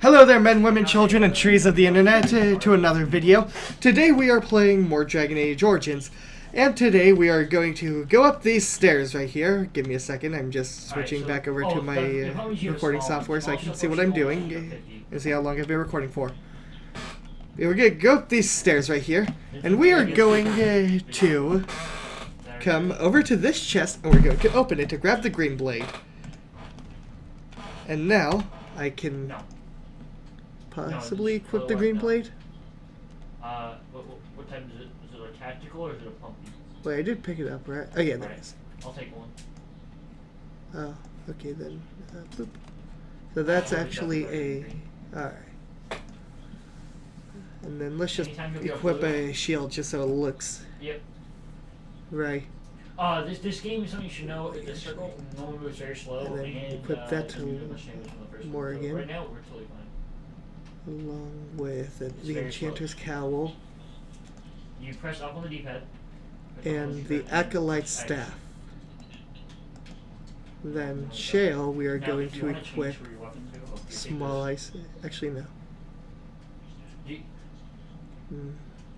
Hello there, men, women, children, and trees of the internet, to another video. Today we are playing more Dragon Age Origins, and today we are going to go up these stairs right here. Give me a second, I'm just switching back over to my recording software so I can see what I'm doing and see how long I've been recording for. We're going to go up these stairs right here, and we are going to come over to this chest, and we're going to open it to grab the green blade. And now I can possibly equip the green blade. What type is it? Is it a tactical or is it a pumpy? Wait, I did pick it up, right? Oh yeah, there it is. I'll take one. Oh, okay then. Boop. So that's actually a... Alright. And then let's just equip a shield just so it looks... Yep. Right. This game is something you should know. The circle normally moves very slow. And then equip that to more again. Right now, we're totally fine. Along with the Enchanter's Cowl. You press up on the D-pad. And the Acolyte Staff. Then Shale, we are going to equip small ice. Actually, no.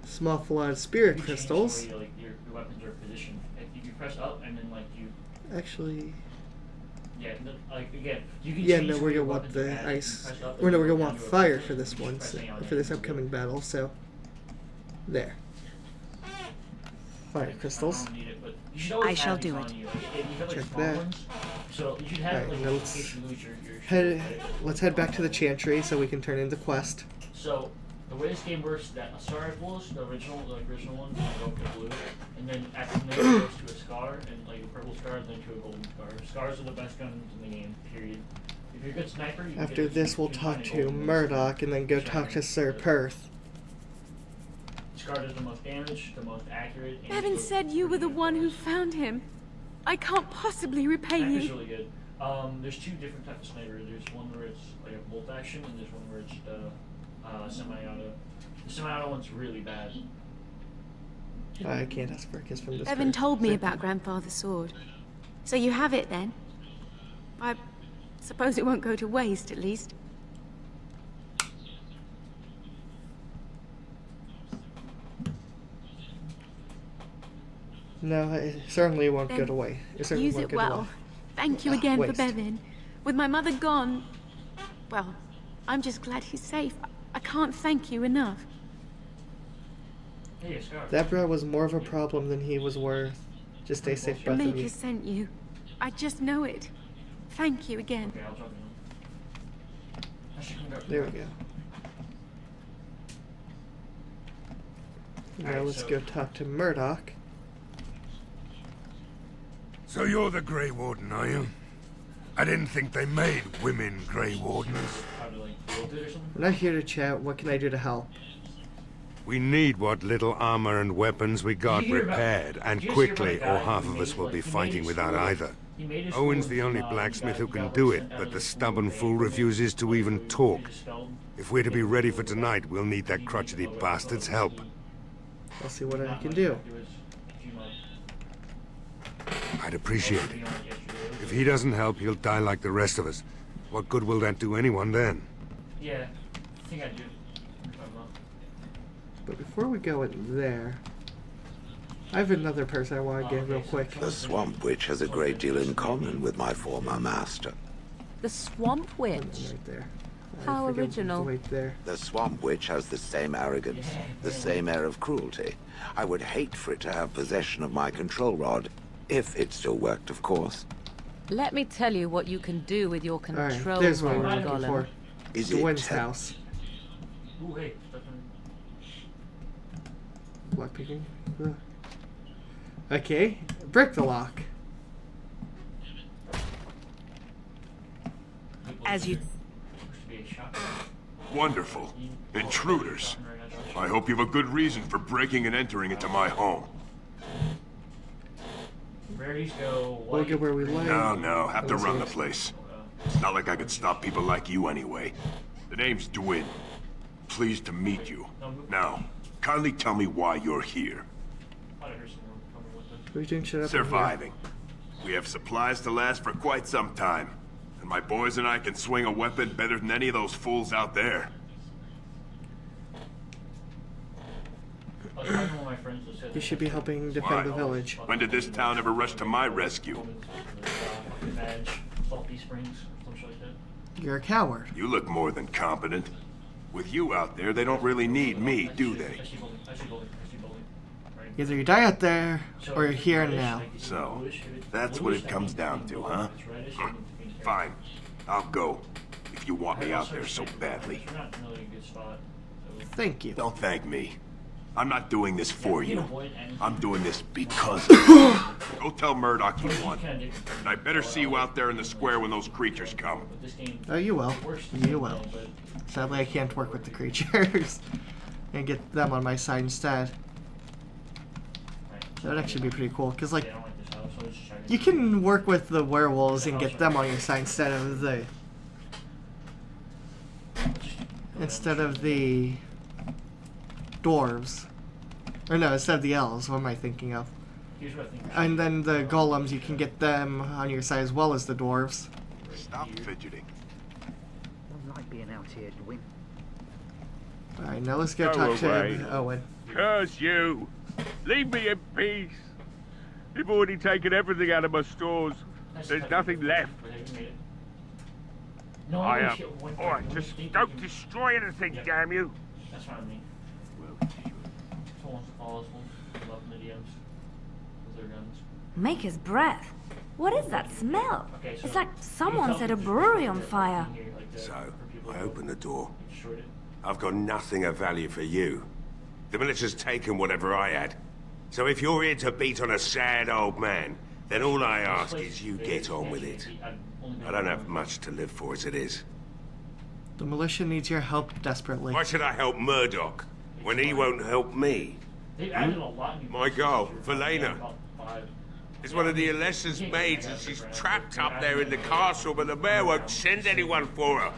Small flood spirit crystals. Your weapons are positioned. If you press up and then you. Actually. Yeah, again, you can. Yeah, no, we're gonna want the ice. Or no, we're gonna want fire for this one, so, for this upcoming battle. So, there. Fire crystals. I shall do it. Check that. So you should have now let's head back to the Chantry so we can turn in the quest. So the way this game works is that a star equals the original one, go up to blue, and then accidentally goes to a scar, and a purple scar, then to a golden scar. Scars are the best guns in the game, period. If you're a good sniper, you after this, we'll talk to Murdoch and then go talk to Sir Perth. Scar does the most damage, the most accurate. Bevan said you were the one who found him. I can't possibly repay you. It's really good. There's two different types of sniper. There's one where it's like a bolt action, and there's one where it's the semi-auto. The semi-auto one's really bad. I can't ask for a kiss from this. Bevan told me about Grandfather's sword. So you have it then? I suppose it won't go to waste, at least. No, it certainly won't go away. Use it well. Thank you again for Bevan. With my mother gone, well, I'm just glad he's safe. I can't thank you enough. Hey, Scar. That bro was more of a problem than he was worth. Just stay safe, both of you. Maker sent you. I just know it. Thank you again. Okay, I'll drop it. There we go. Now let's go talk to Murdoch. So you're the Grey Warden, are you? I didn't think they made women Grey Wardens. We're not here to chat. What can I do to help? We need what little armor and weapons we got repaired, and quickly, or half of us will be fighting without either. Owen's the only blacksmith who can do it, but the stubborn fool refuses to even talk. If we're to be ready for tonight, we'll need that crotchety bastard's help. I'll see what I can do. I'd appreciate it. If he doesn't help, he'll die like the rest of us. What good will that do anyone then? Yeah, I think I do. But before we go in there, I have another person I want to get real quick. The Swamp Witch has a great deal in common with my former master. The Swamp Witch? Right there. How original. Right there. The Swamp Witch has the same arrogance, the same air of cruelty. I would hate for it to have possession of my control rod, if it still worked, of course. Let me tell you what you can do with your control Alright, there's what we're rod, looking for. Is Dwayne's it house. Ooh, hey. Lockpicking. Okay, break the lock. As you... Wonderful. Intruders. I hope you have a good reason for breaking and entering into my home. Rarities go We'll get where we like. No, have to run the place. It's not like I could stop people like you anyway. The name's Dwyn. Pleased to meet you. Now, kindly tell me why you're here. We didn't shut up. Surviving. We have supplies to last for quite some time. And my boys and I can swing a weapon better than any of those fools out there. I was talking to one of my friends who said You should be helping defend the village. When did this town ever rush to my rescue? Badge, Salty Springs, something like that. You're a coward. You look more than competent. With you out there, they don't really need me, do they? I see building. Right. Either you die out there, or you're here and now. So, that's what it comes down to, huh? Fine. I'll go. If you want me out there so badly. You're not really a good spot. Thank you. Don't thank me. I'm not doing this for you. I'm doing this because of you. Go tell Murdoch you won. And I better see you out there in the square when those creatures come. Oh, you will. You will. Sadly, I can't work with the creatures. And get them on my side instead. That would actually be pretty cool, because, like, you can work with the werewolves and get them on your side instead of the... dwarves. Or no, instead of the elves. What am I thinking of? And then the golems, you can get them on your side as well as the dwarves. Stop fidgeting. I like being out here, Dwin. Alright, now let's go talk to Owen. Curse you! Leave me in peace! You've already taken everything out of my stores. There's nothing left. I am. Alright, just don't destroy anything, damn you! That's what I mean. Someone wants to follow us, we'll come up in the DMs with their guns. Maker's breath. What is that smell? Okay, so It's like someone set a brewery on fire. So, I open the door. I've got nothing of value for you. The militia's taken whatever I had. So if you're here to beat on a sad old man, then all I ask is you get on with it. I don't have much to live for as it is. The militia needs your help desperately. Why should I help Murdoch when he won't help me? My girl, Valena, is one of the Alessa's maids, and she's trapped up there in the castle, but the mayor won't send anyone for her.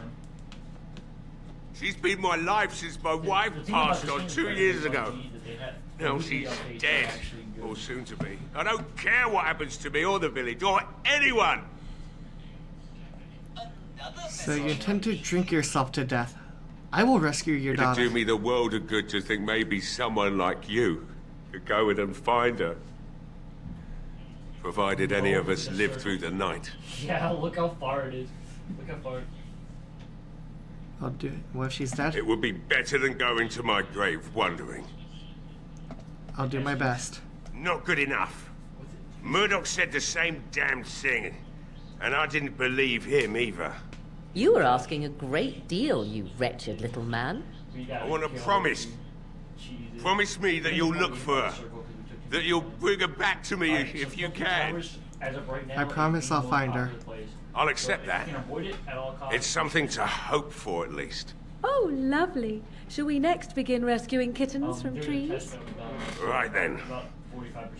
She's been my life since my wife passed on 2 years ago. Now she's dead, or soon to be. I don't care what happens to me or the village, or anyone! So you intend to drink yourself to death. I will rescue your It'd daughter. do me the world of good to think maybe someone like you could go in and find her. Provided any of us live through the night. Yeah, look how far it is. Look how far. I'll do it. What if she's dead? It would be better than going to my grave wondering. I'll do my best. Not good enough. Murdoch said the same damn thing, and I didn't believe him either. You were asking a great deal, you wretched little man. I want a promise. Promise me that you'll look for her. That you'll bring her back to me if you can. I promise I'll find her. I'll accept that. It's something to hope for, at least. Oh, lovely. Shall we next begin rescuing kittens from trees? Right then.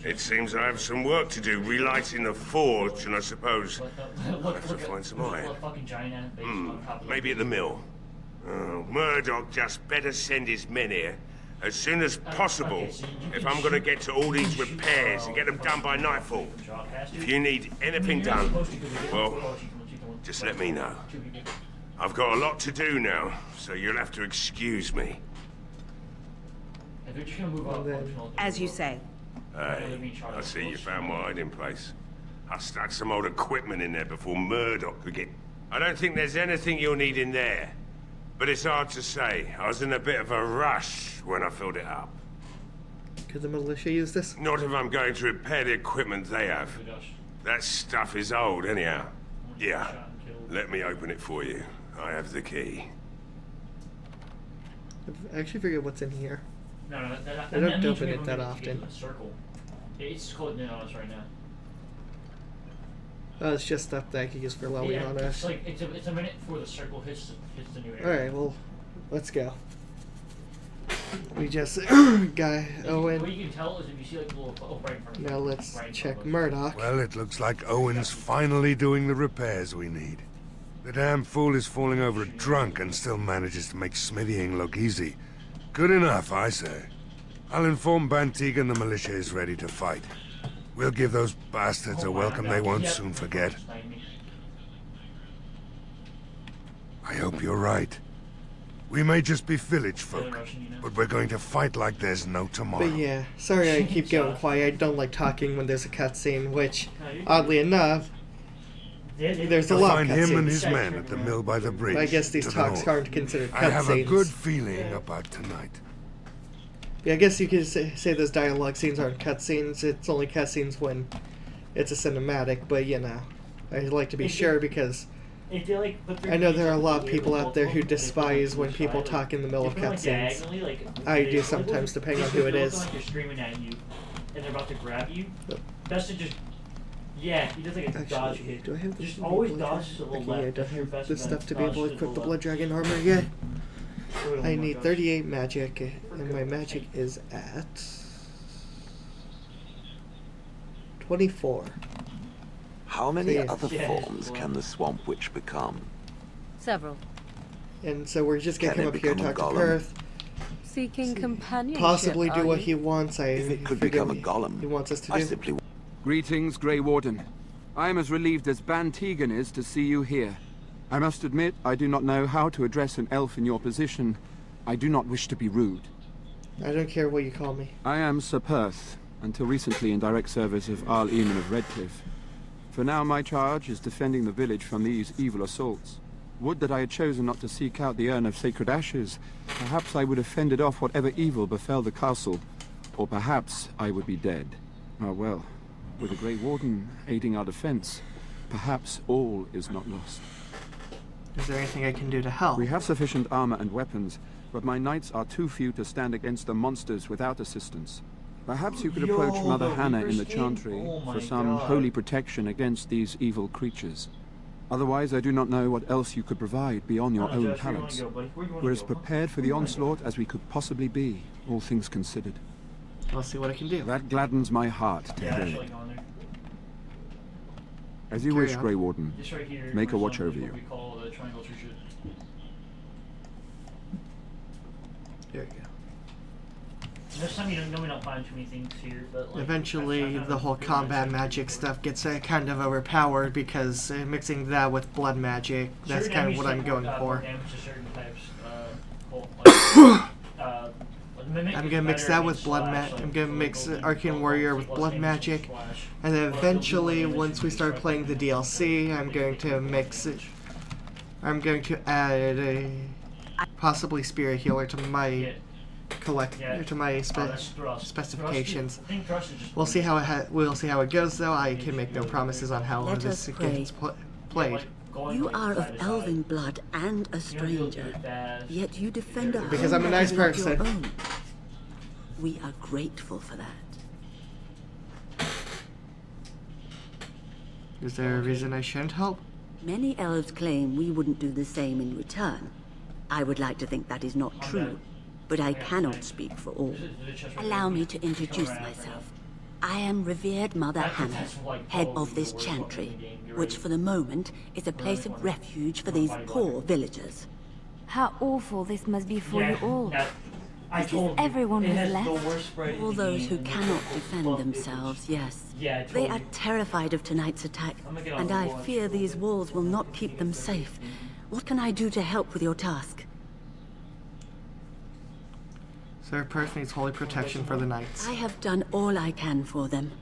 It seems I have some work to do, relighting the forge, and I suppose I'll have to find some iron. Maybe at the mill. Oh, Murdoch just better send his men here as soon as possible if I'm going to get to all these repairs and get them done by nightfall. If you need anything done, well, just let me know. I've got a lot to do now, so you'll have to excuse me. As you say. Hey, I see you found my hiding place. I stuck some old equipment in there before Murdoch could get... I don't think there's anything you'll need in there. But it's hard to say. I was in a bit of a rush when I filled it up. Could the militia use this? Not if I'm going to repair the equipment they have. That stuff is old, anyhow. Yeah, let me open it for you. I have the key. I actually forget what's in here. No, I don't open it that often. It's closing in on us right now. Oh, it's just stuff that I could use for lowering on us. It's like it's a minute before the circle hits the new area. Alright, well, let's go. We just got Owen. What you can tell is if you see like a little right in front of Now let's check Murdoch. Well, it looks like Owen's finally doing the repairs we need. The damn fool is falling over drunk and still manages to make smithying look easy. Good enough, I say. I'll inform Bantig and the militia is ready to fight. We'll give those bastards a welcome they won't soon forget. I hope you're right. We may just be village folk, but we're going to fight like there's no tomorrow. But yeah, sorry I keep going quiet. I don't like talking when there's a cutscene, which, oddly enough, there's a lot of find him and cutscenes. his men at the mill by the bridge. I guess these to the talks north. aren't considered cutscenes. I have a good feeling about tonight. Yeah, I guess you could say those dialogue scenes aren't cutscenes. It's only cutscenes when it's a cinematic, but you know, I like to be sure because I know there are a lot of people out there who despise when people talk in the middle of cutscenes. I do sometimes, depending on who it is. They're screaming at you, and they're about to grab you. Best to just, yeah, he does like a dodge hit. Do I have just always dodge to the left. Yeah, I don't That's your have best the bet. stuff to be able Dodge to equip the left. Blood Dragon armor yet. Oh I my need gosh. 38 magic, and my magic is at 24. How many Yeah. other Yeah. forms can the Swamp Witch become? Several. And so we're just gonna Can come it up here, become a talk to golem? Perth, Seeking companionship, possibly do are what you? he wants. If it could become a golem, he wants us to I do. simply Greetings, Grey Warden. I am as relieved as Ban Tegan is to see you here. I must admit, I do not know how to address an elf in your position. I do not wish to be rude. I don't care what you call me. I am Sir Perth, until recently in direct service of Arl Eamon of Redcliffe. For now, my charge is defending the village from these evil assaults. Would that I had chosen not to seek out the urn of sacred ashes. Perhaps I would have fended off whatever evil befell the castle, or perhaps I would be dead. Ah well, with the Grey Warden aiding our defense, perhaps all is not lost. Is there anything I can do to help? We have sufficient armor and weapons, but my knights are too few to stand against the monsters without assistance. Perhaps you could approach Yo, Mother the Hannah in the Reaper's Game? Chantry Oh my for some God. holy protection against these evil creatures. Otherwise, I do not know what else you could provide beyond your own Josh, where you wanna talents. go, buddy? Where you wanna We're as go, huh? prepared for the onslaught as we could possibly be, all things considered. I'll see what I can do. That gladdens my heart to Yeah, hear actually it. on there. As you Carry wish, on. Grey Warden. This right here. Make a watch horizontal over is you. what we call the triangle tree shit. There you go. This time you don't know we don't find too many things here, but like, Eventually, the whole combat magic stuff gets kind of overpowered because mixing that with blood magic, that's certain kind of enemies what I'm take going more for. damage to certain types. I'm gonna mix that with blood magic. I'm gonna mix Arcane Warrior with blood magic, and then eventually, once we start playing the DLC, I'm going to mix it. I'm going to add a possibly Spirit Healer to my specifications. We'll see how we'll see how it goes, though. I can make no promises on how Let this us pray. gets played. You are of elven blood and a stranger, yet you defend a Because I'm a home nice that is not person. your own. We are grateful for that. Is there a reason I shouldn't help? Many elves claim we wouldn't do the same in return. I would like to think that is not true, but I cannot speak for all. Allow me to introduce myself. I am revered Mother Hannah, head of this chantry, which for the moment is a place of refuge for these poor villagers. How awful this must be for you all. I This is everyone who's the left. worst spread in All the those game, who and cannot it's defend fucking- themselves, yes. Yeah, I They told are you. terrified of tonight's attack, I'm gonna get on and the I board. fear these walls will not keep them safe. What can I do to help with your task? Sir Perth needs holy protection for the knights. I have done all I can for them.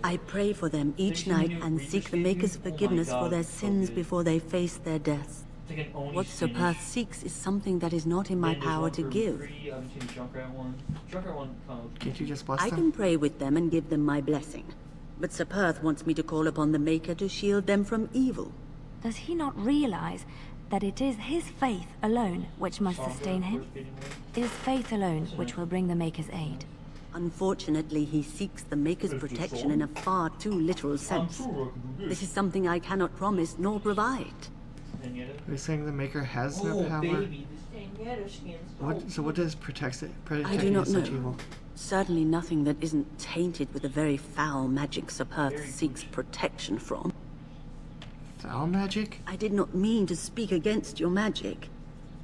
I pray for them each night and seek the Maker's forgiveness for their sins before they face their deaths. What Sir Perth seeks is something that is not in my power to give. Can't you just bless I them? can pray with them and give them my blessing. But Sir Perth wants me to call upon the Maker to shield them from evil. Does he not realize that it is his faith alone which must sustain him? It is faith alone which will bring the Maker's aid. Unfortunately, he seeks the Maker's protection in a far too literal sense. This is something I cannot promise nor provide. Are you saying the Maker has no power? So what does protect it? I do Protecting not such know. evil? Certainly nothing that isn't tainted with the very foul magic Sir Perth seeks protection from. Foul magic? I did not mean to speak against your magic.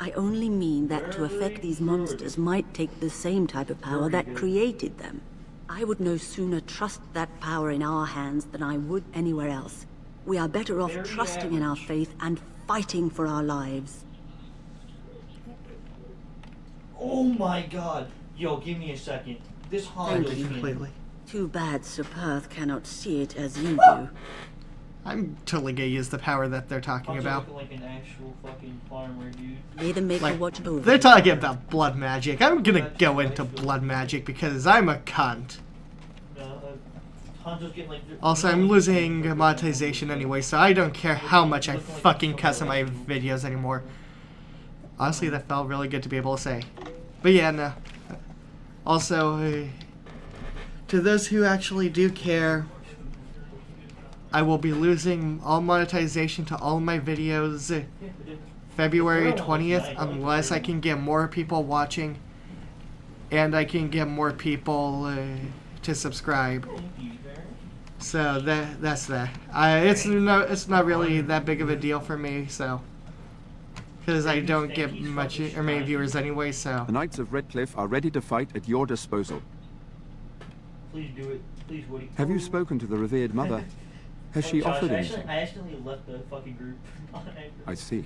I only mean that to affect these monsters might take the same type of power that created them. I would no sooner trust that power in our hands than I would anywhere else. We are better off trusting in our faith and fighting for our lives. Oh my god. Yo, give me a second. This Honda Thank you. Completely. Too bad Sir Perth cannot see it as you do. I'm totally gonna use the power that they're talking about. Looking like an actual fucking farmer, dude. May the Maker Like, watch over. they're talking about blood magic. I'm gonna go into blood magic because I'm a cunt. Honda's getting like. Also, I'm losing monetization anyway, so I don't care how much I fucking cuss in my videos anymore. Honestly, that felt really good to be able to say. But yeah, no. Also, to those who actually do care, I will be losing all monetization to all my videos February 20th unless I can get more people watching and I can get more people to subscribe. So that's that. It's not really that big of a deal for me, so because I don't get much or many viewers anyway. So The Knights of Redcliffe are ready to fight at your disposal. Please do it. Please, Woody. Have you spoken to the revered mother? Has she Josh, offered I anything? accidentally left the fucking group. I see.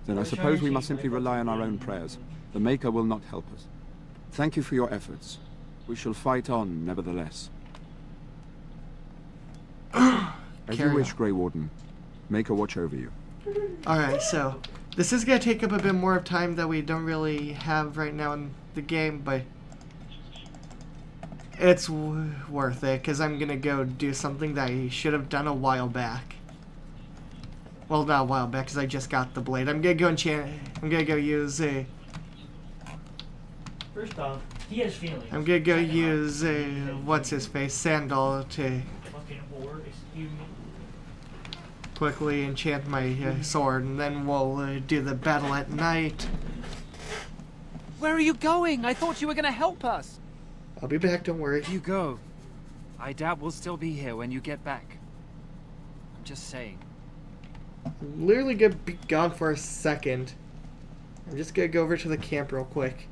Then I suppose we must simply rely on our own prayers. The Maker will not help us. Thank you for your efforts. We shall fight on, nevertheless. As you wish, Grey Warden. Maker watch over you. alright, so this is gonna take up a bit more of time that we don't really have right now in the game, but it's worth it because I'm gonna go do something that I should have done a while back. Well, not a while back because I just got the blade. I'm gonna go enchant. I'm gonna go use a. First off, he has feelings. I'm gonna go use what's his face, Sandal, to Fucking whore, excuse me. quickly enchant my sword, and then we'll do the battle at night. Where are you going? I thought you were going to help us. I'll be back, don't worry. You go. I doubt we'll still be here when you get back. I'm just saying. I'm literally gonna be gone for a second. I'm just gonna go over to the camp real quick.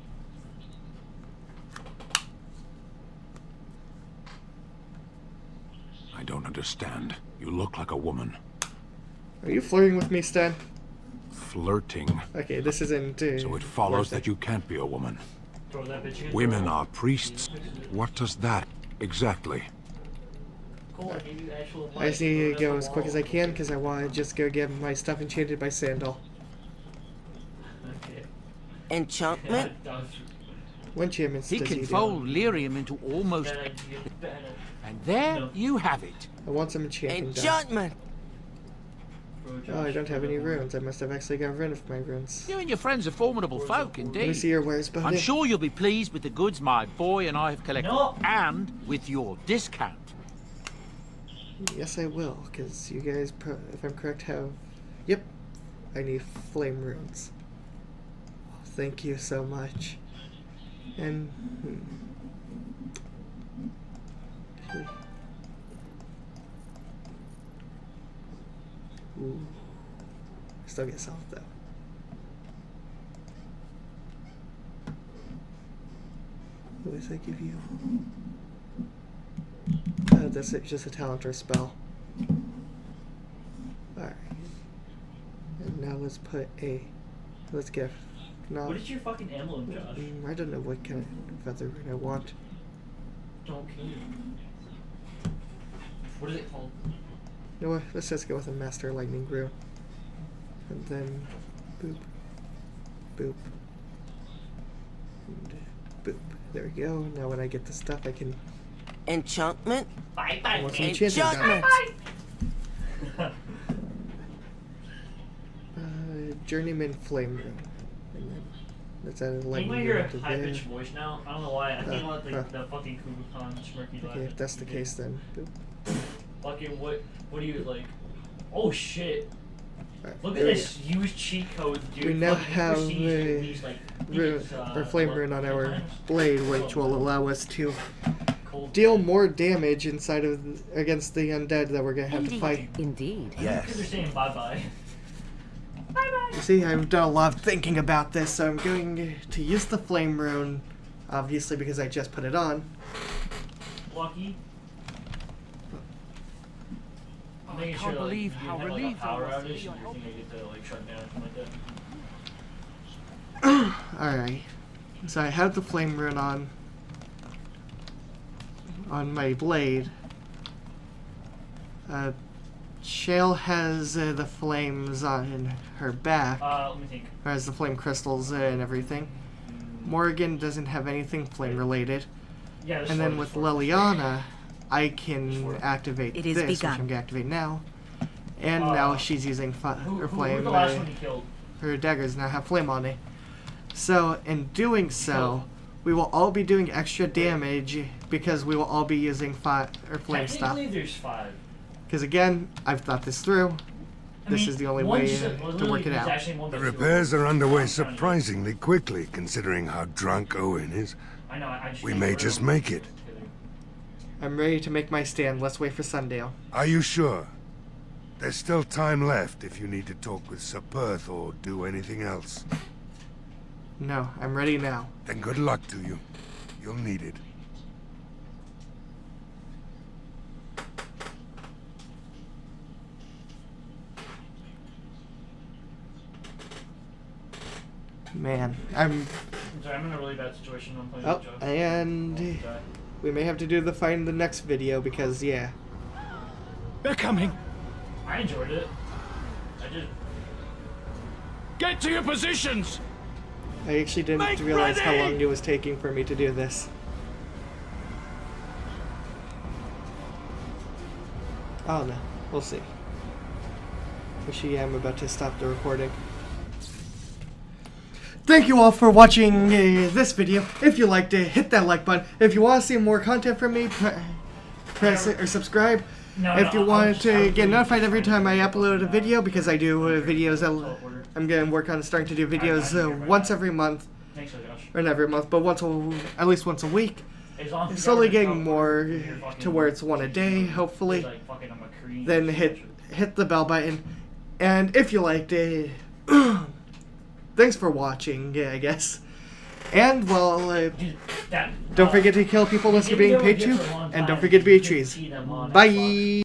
I don't understand. You look like a woman. Are you flirting with me, Stan? Flirting. Okay, this isn't. So it follows that you can't be a woman. Throw that bitch in. Women are priests. What does that exactly? Cool, I gave you actual advice. I just need to go as quick as I can because I want to just go get my stuff enchanted by Sandal. Okay. Enchantment? What enchantments He does can he do? fold lyrium into almost... And there you have it. I want some enchanting done. Enchantment! Oh, I don't have any runes. I must have actually got rid of my runes. You and your friends are formidable folk, Let me indeed. see your wares, buddy. I'm sure you'll be pleased with the goods my boy and I have collected. And with your discount. Yes, I will, because you guys, if I'm correct, have... Yep, I need flame runes. Oh, thank you so much. And... Okay. Ooh. Still get solved, though. What does that give you? That's it, just a talent or a spell. Alright. And now let's put a... Let's get... No. What is your fucking emblem, Josh? I don't know what kind of feather rune I want. Don't kill you. What is it called? You know what? Let's just go with a Master Lightning Rune. And then... Boop. Boop. And boop. There we go. Now when I get the stuff I can... Enchantment? Bye I bye. want some enchanting done. Journeyman Flame Rune. And then let's add a Can you lightning hear rune a to high there. pitched voice now? I don't know why. I think about the fucking Kukulkan smirky laugh. Okay, if that's the case then. Boop. Fucking what do you like? Oh shit. Right, Look at there we this used cheat code, dude. We now Fucking have prestige these, like, rune, these, or flame rune on our blade, which will allow us to cold deal more damage inside of against the undead that we're gonna have to fight. Indeed. Yes. They're saying bye bye. You see, I've done a lot of thinking about this, so I'm going to use the flame rune, obviously because I just put it on. Lucky. I can't believe how relieved I power was. outage, you think I get to like shut down or something like that. Alright. So I have the flame rune on my blade. Shale has the flames on her back. Let me think. Or has the flame crystals and everything. Morgan doesn't have anything flame related. Yeah, and then with Leliana, I can activate this, which I'm going to activate now. And now she's using her flame. Who's the last one you killed? Her daggers now have flame on it. So, in doing so, we will all be doing extra damage because we will all be using flame stuff. Technically, there's 5. Because again, I've thought this through. This is the only way to work it out. The repairs are underway surprisingly quickly, considering how drunk Owen is. I know, We may just make it. I'm ready to make my stand. Let's wait for Sundale. Are you sure? There's still time left if you need to talk with Sir Perth or do anything else. No, I'm ready now. Then good luck to you. You'll need it. Man, I'm sorry, I'm in a really bad situation. I'm playing oh, with Joe. and we may have to do the fight in the next video because, yeah. They're coming. I enjoyed it. I just... Get to your positions! I actually didn't realize how long it was taking for me to do this. Oh no, we'll see. Actually, I'm about to stop the recording. Thank you all for watching this video. If you liked it, hit that like button. If you want to see more content from me, press it or subscribe. If you want to get notified every time I upload a video, because I do videos, I'm going to work on starting to do videos once every month. Or not every month, but at least once a week. Slowly getting more to where it's one a day, hopefully. Then hit the bell button. And if you liked it, thanks for watching, yeah, I guess. And, well, don't forget to kill people unless you're being paid to. And don't forget to be a trees. Bye!